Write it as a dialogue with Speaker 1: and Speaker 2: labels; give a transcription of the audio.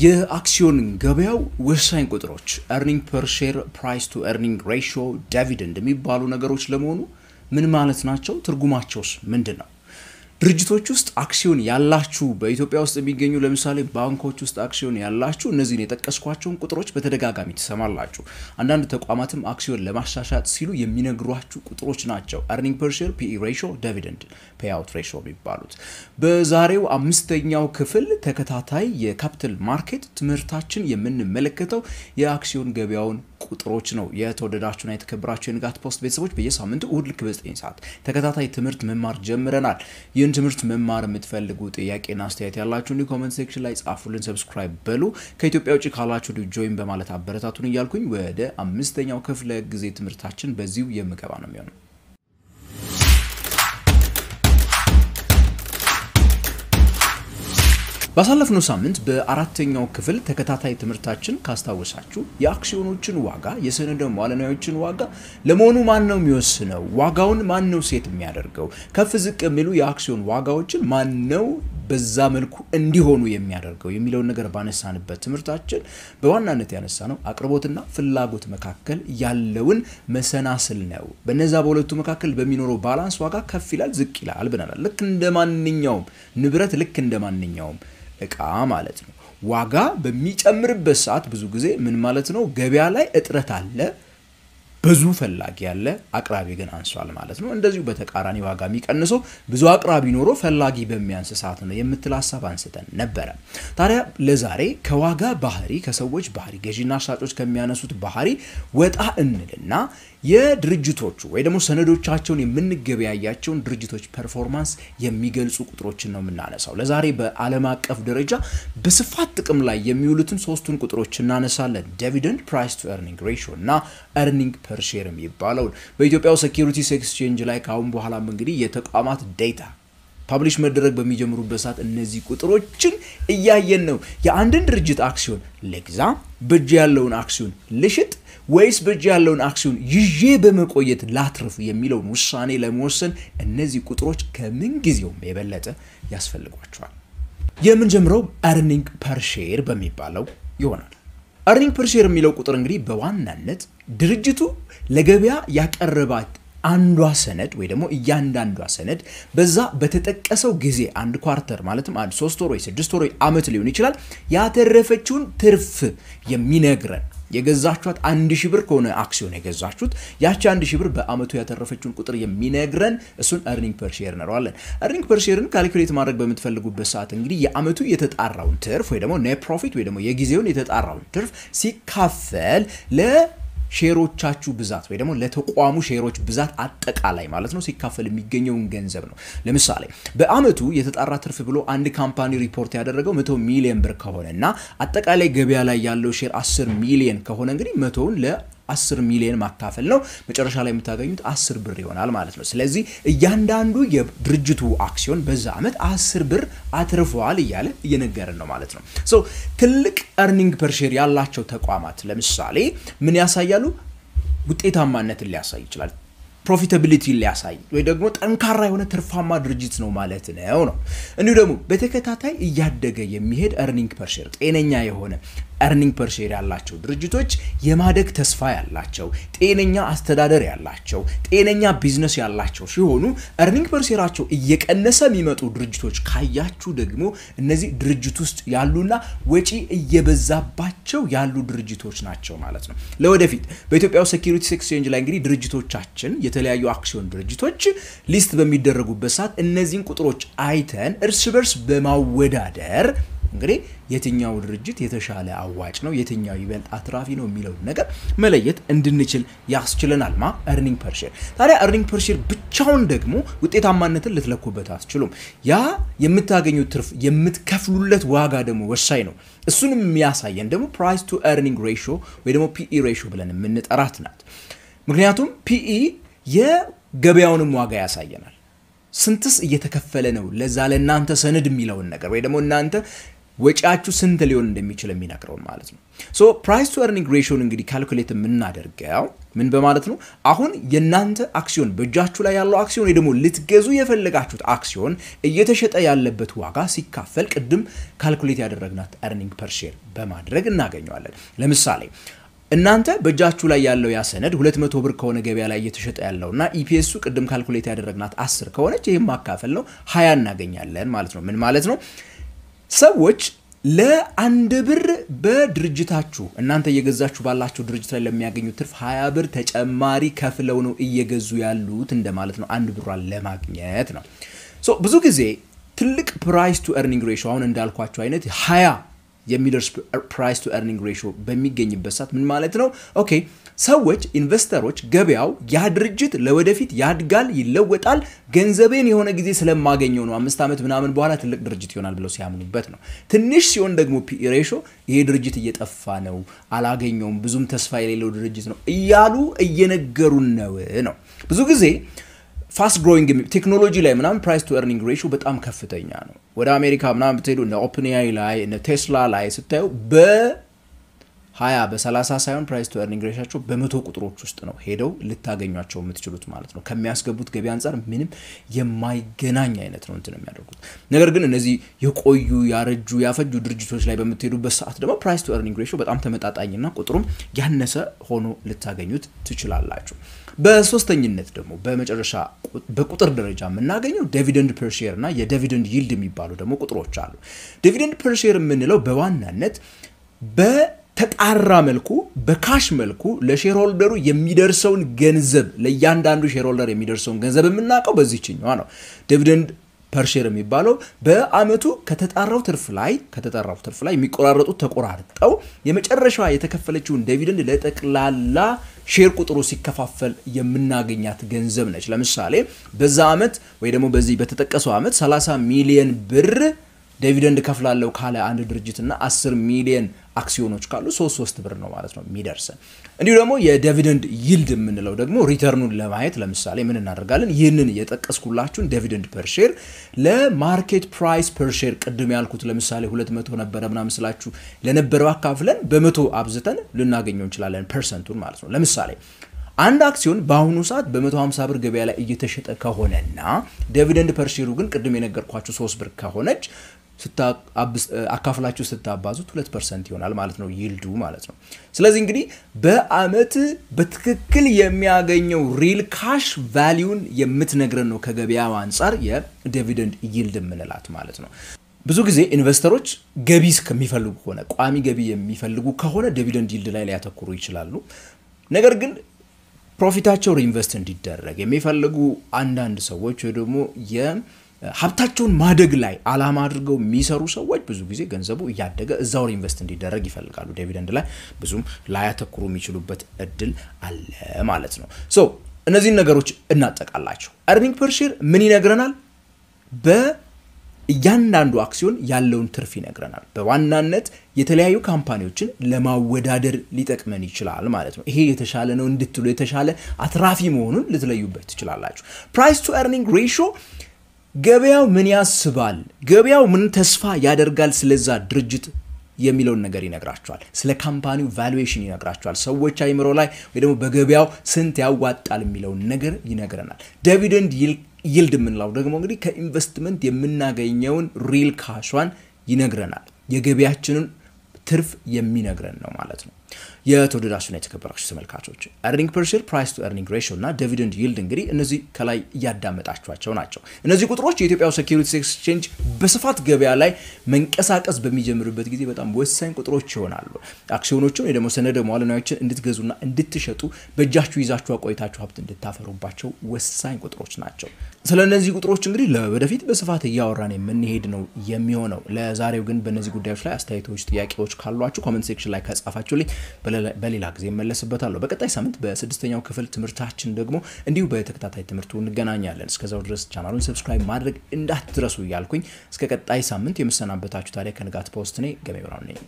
Speaker 1: የአክሲዮን ገበያው ወሳኝ ቁጥሮች earning per share price to earning ratio dividend የሚባሉ ነገሮች ለመሆኑ ምን ማለት ናቸው ትርጉማቸውስ ምንድነው ድርጅቶች ውስጥ አክሲዮን ያላችሁ በኢትዮጵያ ውስጥ የሚገኙ ለምሳሌ ባንኮች ውስጥ አክሲዮን ያላችሁ እነዚህን የጠቀስኳቸውን ቁጥሮች በተደጋጋሚ ተሰማላችሁ አንዳንድ ተቋማትም አክሲዮን ለማሻሻጥ ሲሉ የሚነግሯችሁ ቁጥሮች ናቸው earning per share PE ratio dividend payout ratio የሚባሉት በዛሬው አምስተኛው ክፍል ተከታታይ የካፒታል ማርኬት ትምህርታችን የምንመለከተው የአክሲዮን ገበያውን ቁጥሮች ነው የተወደዳችሁና የተከበራችሁ የንጋት ፖስት ቤተሰቦች በየሳምንቱ እሁድ ልክ በ9 ሰዓት ተከታታይ ትምህርት መማር ጀምረናል ይህን ትምህርት መማር የምትፈልጉ ጥያቄና አስተያየት ያላችሁ ኮሜንት ሴክሽን ላይ ጻፉልን ሰብስክራይብ በሉ ከኢትዮጵያ ውጪ ካላችሁ ጆይን በማለት አበረታቱን ይያልኩኝ ወደ አምስተኛው ክፍለ ጊዜ ትምህርታችን በዚሁ የምገባ ነው የሚሆነው ባሳለፍነው ሳምንት በአራተኛው ክፍል ተከታታይ ትምህርታችን ካስታወሳችሁ የአክሲዮኖችን ዋጋ የሰነደ ማለናዮችን ዋጋ ለመሆኑ ማን ነው የሚወስነው ዋጋውን ማን ነው ሴት የሚያደርገው ከፍ ዝቅ የሚሉ የአክሲዮን ዋጋዎችን ማን ነው በዛ መልኩ እንዲሆኑ የሚያደርገው የሚለው ነገር ባነሳንበት ትምህርታችን በዋናነት ያነሳነው አቅርቦትና ፍላጎት መካከል ያለውን መሰናስል ነው በነዛ በሁለቱ መካከል በሚኖረው ባላንስ ዋጋ ከፍ ይላል ዝቅ ይላል ብለናል ልክ እንደማንኛውም ንብረት ልክ እንደማንኛውም እቃ ማለት ነው ዋጋ በሚጨምርበት ሰዓት ብዙ ጊዜ ምን ማለት ነው ገበያ ላይ እጥረት አለ ብዙ ፈላጊ ያለ አቅራቢ ግን አንሷል ማለት ነው እንደዚሁ በተቃራኒ ዋጋ የሚቀንሰው ብዙ አቅራቢ ኖሮ ፈላጊ በሚያንስ ሰዓት ነው የምትላሳብ አንስተን ነበር ታዲያ ለዛሬ ከዋጋ ባህሪ ከሰዎች ባህሪ ገዢና ሻጮች ከሚያነሱት ባህሪ ወጣ እንልና የድርጅቶቹ ወይ ደግሞ ሰነዶቻቸውን የምንገበያያቸውን ድርጅቶች ፐርፎርማንስ የሚገልጹ ቁጥሮችን ነው የምናነሳው ለዛሬ በዓለም አቀፍ ደረጃ በስፋት ጥቅም ላይ የሚውሉትን ሶስቱን ቁጥሮች እናነሳለን dividend price to earning ratio እና earning per share የሚባለው በኢትዮጵያው ሴኩሪቲስ ኤክስቼንጅ ላይ ካሁን በኋላም እንግዲህ የተቋማት ዴታ ፐብሊሽ መደረግ በሚጀምሩበት ሰዓት እነዚህ ቁጥሮችን እያየን ነው የአንድን ድርጅት አክሲዮን ለግዛ በእጅ ያለውን አክሲዮን ልሽጥ ወይስ በእጅ ያለውን አክሲዮን ይዤ በመቆየት ላትርፍ የሚለውን ውሳኔ ለመወሰን እነዚህ ቁጥሮች ከምን ጊዜውም የበለጠ ያስፈልጓቸዋል የምንጀምረው earning per share በሚባለው ይሆናል earning per share የሚለው ቁጥር እንግዲህ በዋናነት ድርጅቱ ለገበያ ያቀረባት አንዷ ሰነድ ወይ ደግሞ እያንዳንዷ ሰነድ በዛ በተጠቀሰው ጊዜ አንድ ኳርተር ማለትም አንድ 3 ወር ወይ 6 ወር ወይ አመት ሊሆን ይችላል ያተረፈችውን ትርፍ የሚነግረን የገዛችሁት 1000 ብር ከሆነ አክሲዮን የገዛችሁት ያቺ 1000 ብር በአመቱ ያተረፈችውን ቁጥር የሚነግረን እሱን earning per share እንለዋለን earning per shareን ካልኩሌት ማድረግ በመትፈልጉበት ሰዓት እንግዲህ የአመቱ የተጣራውን ትርፍ ወይ ደግሞ net profit ወይ ደግሞ የጊዜውን የተጣራውን ትርፍ ሲካፈል ሼሮቻችሁ ብዛት ወይ ደግሞ ለተቋሙ ሼሮች ብዛት አጠቃላይ ማለት ነው ሲካፈል የሚገኘው ገንዘብ ነው ለምሳሌ በአመቱ የተጣራ ትርፍ ብሎ አንድ ካምፓኒ ሪፖርት ያደረገው 100 ሚሊዮን ብር ከሆነና አጠቃላይ ገበያ ላይ ያለው ሼር 10 ሚሊዮን ከሆነ እንግዲህ 100ን ለ10 ሚሊዮን ማካፈል ነው መጨረሻ ላይ የምታገኙት 10 ብር ይሆናል ማለት ነው ስለዚህ እያንዳንዱ የድርጅቱ አክሲዮን በዛ አመት 10 ብር አትርፈዋል ይያለ እየነገረን ነው ማለት ነው ሶ ትልቅ earning per share ያላቸው ተቋማት ለምሳሌ ምን ያሳያሉ ውጤታማነትን ሊያሳይ ይችላል profitability ሊያሳይ ወይ ደግሞ ጠንካራ የሆነ ትርፋማ ድርጅት ነው ማለት ነው እንዴ ደግሞ በተከታታይ እያደገ የሚሄድ earning per share ጤነኛ የሆነ earning per share ያላቸው ድርጅቶች የማደግ ተስፋ ያላቸው ጤነኛ አስተዳደር ያላቸው ጤነኛ ቢዝነስ ያላቸው ሲሆኑ earning per shareአቸው እየቀነሰ የሚመጡ ድርጅቶች ካያችሁ ደግሞ እነዚህ ድርጅት ውስጥ ያሉና ወጪ እየበዛባቸው ያሉ ድርጅቶች ናቸው ማለት ነው ለወደፊት በኢትዮጵያው ሴኩሪቲስ ኤክስቼንጅ ላይ እንግዲህ ድርጅቶቻችን የተለያዩ አክሲዮን ድርጅቶች ሊስት በሚደረጉበት ሰዓት እነዚህን ቁጥሮች አይተን እርስ በርስ በማወዳደር እንግዲህ የትኛው ድርጅት የተሻለ አዋጭ ነው የትኛው ይበልጥ አትራፊ ነው የሚለው ነገር መለየት እንድንችል ያስችለናል earning per share ታዲያ earning per share ብቻውን ደግሞ ውጤታማነትን ልትለኩበት አትችሉም ያ የምታገኙት ትርፍ የምትከፍሉለት ዋጋ ደግሞ ወሳኝ ነው እሱንም የሚያሳየን ደግሞ price to earning ratio ወይ ደግሞ PE ratio ብለን የምንጠራት ናት ምክንያቱም PE የገበያውንም ዋጋ ያሳየናል ስንትስ እየተከፈለ ነው ለዛ ለናንተ ሰነድ የሚለውን ነገር ወይ ደግሞ እናንተ ወጪያችሁ ስንት ሊሆን እንደሚችል የሚነግረው ማለት ነው ሶ ፕራይስ ቱ ኤርኒንግ ሬሽዮን እንግዲህ ካልኩሌት የምናደርገው ምን በማለት ነው አሁን የናንተ አክሲዮን በእጃችሁ ላይ ያለው አክሲዮን ወይ ደግሞ ልትገዙ የፈለጋችሁት አክሲዮን እየተሸጠ ያለበት ዋጋ ሲካፈል ቅድም ካልኩሌት ያደረግናት ኤርኒንግ ፐር ሼር በማድረግ እናገኘዋለን ለምሳሌ እናንተ በእጃችሁ ላይ ያለው ያ ሰነድ 200 ብር ከሆነ ገበያ ላይ እየተሸጠ ያለውና ኢፒኤሱ ቅድም ካልኩሌት ያደረግናት 10 ከሆነች ይሄን ማካፈል ነው 20 እናገኛለን ማለት ነው ምን ማለት ነው ሰዎች ለአንድ ብር በድርጅታችሁ እናንተ እየገዛችሁ ባላችሁ ድርጅት ላይ ለሚያገኙት ትርፍ 20 ብር ተጨማሪ ከፍለው ነው እየገዙ ያሉት እንደማለት ነው አንድ ብሯን ለማግኘት ነው ሶ ብዙ ጊዜ ትልቅ ፕራይስ ቱ ኤርኒንግ ሬሽዮ አሁን እንዳልኳችሁ አይነት 20 የሚደርስ ፕራይስ ቱ ኤርኒንግ ሬሽዮ በሚገኝበት ሰዓት ምን ማለት ነው ኦኬ ሰዎች ኢንቨስተሮች ገበያው ያ ድርጅት ለወደፊት ያድጋል ይለወጣል ገንዘቤን የሆነ ጊዜ ስለማገኘው ነው 5 አመት ምናምን በኋላ ትልቅ ድርጅት ይሆናል ብለው ሲያምኑበት ነው ትንሽ ሲሆን ደግሞ ፒኢ ሬሽዮ ይሄ ድርጅት እየጠፋ ነው አላገኘውም ብዙም ተስፋ የሌለው ድርጅት ነው እያሉ እየነገሩን ነው ብዙ ጊዜ ፋስት ግሮዊንግ ቴክኖሎጂ ላይ ምናምን ፕራይስ ቱ ኤርኒንግ ሬሽዮ በጣም ከፍተኛ ነው ወደ አሜሪካ ምናምን ብትሄዱ እነ ኦፕንኤአይ ላይ እነ ቴስላ ላይ ስታዩ በ20 በ30 ሳይሆን ፕራይስ ቱ ኤርኒንግ ሬሽዮ በመቶ ቁጥሮች ውስጥ ነው ሄደው ልታገኙቸው የምትችሉት ማለት ነው ከሚያስገቡት ገቢ አንፃር ምንም የማይገናኝ አይነት ነው እንትን የሚያደርጉት ነገር ግን እነዚህ የቆዩ ያረጁ ያፈጁ ድርጅቶች ላይ በመትሄዱበት ሰዓት ደግሞ ፕራይስ ቱ ኤርኒንግ ሬሽዮ በጣም ተመጣጣኝና ቁጥሩም ያነሰ ሆኖ ልታገኙት ትችላላችሁ በሶስተኝነት ደግሞ በመጨረሻ በቁጥር ደረጃ የምናገኘው ዲቪደንድ ፐር ሼር እና የዲቪደንድ ይልድ የሚባሉ ደግሞ ቁጥሮች አሉ ዲቪደንድ ፐር ሼር የምንለው በዋናነት በተጣራ መልኩ በካሽ መልኩ ለሼር ሆልደሩ የሚደርሰውን ገንዘብ ለእያንዳንዱ ሼር ሆልደር የሚደርሰውን ገንዘብ የምናውቀው በዚህኛው ነው ዲቪደንድ ፐር ሼር የሚባለው በአመቱ ከተጣራው ትርፍ ላይ የሚቆራረጡት ተቆራርጠው የመጨረሻው የተከፈለችውን ዲቪደንድ ለጠቅላላ ሼር ቁጥሩ ሲከፋፈል የምናገኛት ገንዘብ ነች ለምሳሌ በዛ አመት ወይ ደግሞ በዚህ በተጠቀሰው አመት 30 ሚሊዮን ብር ዲቪደንድ ከፍላለው ካለ አንድ ድርጅትና 10 ሚሊዮን አክሲዮኖች ካሉ 3 ብር ነው ማለት ነው የሚደርሰን እንዲሁ ደግሞ የዲቪደንድ ይልድ የምንለው ደግሞ ሪተርኑን ለማየት ለምሳሌ ምን እናደርጋለን ይህንን የጠቀስኩላችሁን ዲቪደንድ ፐር ሼር ለማርኬት ፕራይስ ፐር ሼር ቅድም ያልኩት ለምሳሌ 200 ነበር ምናምን ስላችሁ ለነበረው አካፍለን በ100 አብዝተን ልናገኘው እንችላለን ፐርሰንቱን ማለት ነው ለምሳሌ አንድ አክሲዮን በአሁኑ ሰዓት በ150 ብር ገበያ ላይ እየተሸጠ ከሆነና ዲቪደንድ ፐር ሼሩ ግን ቅድም የነገርኳችሁ 3 ብር ከሆነች አካፍላችሁ ስታባዙት 2% ይሆናል ማለት ነው ይልዱ ማለት ነው ስለዚህ እንግዲህ በአመት በትክክል የሚያገኘው ሪል ካሽ ቫልዩን የምትነግረን ነው ከገበያው አንፃር የዲቪደንድ ይልድ ምንላት ማለት ነው ብዙ ጊዜ ኢንቨስተሮች ገቢ ከሚፈልጉ ከሆነ ቋሚ ገቢ የሚፈልጉ ከሆነ ዲቪደንድ ይልድ ላይ ሊያተኩሩ ይችላሉ ነገር ግን ፕሮፊታቸው ሪኢንቨስት እንዲደረግ የሚፈልጉ አንዳንድ ሰዎች ወይ ደግሞ ሀብታቸውን ማደግ ላይ አላማ አድርገው የሚሰሩ ሰዎች ብዙ ጊዜ ገንዘቡ ያደገ እዛው ኢንቨስት እንዲደረግ ይፈልጋሉ ዲቪደንድ ላይ ብዙም ላይ ያተኩሩ የሚችሉበት እድል አለ ማለት ነው ሶ እነዚህን ነገሮች እናጠቃላችሁ ኤርኒንግ ፐር ሼር ምን ይነግረናል በእያንዳንዱ አክሲዮን ያለውን ትርፍ ይነግረናል በዋናነት የተለያዩ ካምፓኒዎችን ለማወዳደር ሊጠቅመን ይችላል ማለት ነው ይሄ የተሻለ ነው እንድትሉ የተሻለ አትራፊ መሆኑን ልትለዩበት ትችላላችሁ ፕራይስ ቱ ኤርኒንግ ሬሽዮ ገበያው ምን ያስባል ገበያው ምን ተስፋ ያደርጋል ስለዛ ድርጅት የሚለውን ነገር ይነግራቸዋል ስለ ካምፓኒው ቫሉዌሽን ይነግራቸዋል ሰዎች አይምሮ ላይ ወይ ደግሞ በገበያው ስንት ያዋጣል የሚለውን ነገር ይነግረናል ዲቪደንድ ይልድ ምንላው ደግሞ እንግዲህ ከኢንቨስትመንት የምናገኘውን ሪል ካሽዋን ይነግረናል የገበያችንን ትርፍ የሚነግረን ነው ማለት ነው የተወደዳችሁና የተከበራችሁ ተመልካቾች ኤርኒንግ ፐር ሼር ፕራይስ ቱ ኤርኒንግ ሬሽዮ እና ዲቪደንድ ይልድ እንግዲህ እነዚህ ከላይ ያዳመጣችኋቸው ናቸው እነዚህ ቁጥሮች የኢትዮጵያ ሴኩሪቲስ ኤክስቼንጅ በስፋት ገበያ ላይ መንቀሳቀስ በሚጀምርበት ጊዜ በጣም ወሳኝ ቁጥሮች ይሆናሉ አክሲዮኖችን ወይ ደግሞ ሰነደ ሙዓለ ንዋዮችን እንድትገዙና እንድትሸጡ በእጃችሁ ይዛችሁ አቆይታችሁ ሀብት እንድታፈሩባቸው ወሳኝ ቁጥሮች ናቸው ስለነዚህ ቁጥሮች እንግዲህ ለወደፊት በስፋት ያወራን የምንሄድ ነው የሚሆነው ለዛሬው ግን በእነዚህ ጉዳዮች ላይ አስተያየቶች ጥያቄዎች ካሏችሁ ኮሜንት ሴክሽን ላይ ከጻፋችሁልኝ በሌላ ጊዜ መለስበታለሁ በቀጣይ ሳምንት በ6ኛው ክፍል ትምህርታችን ደግሞ እንዲሁ በተከታታይ ትምህርቱ እንገናኛለን እስከዛው ድረስ ቻናሉን ሰብስክራይብ ማድረግ እንዳትረሱ ይያልኩኝ እስከ ቀጣይ ሳምንት የምሰናበታችሁ ታዲያ ከንጋት ፖስት ነኝ ገበያው ነኝ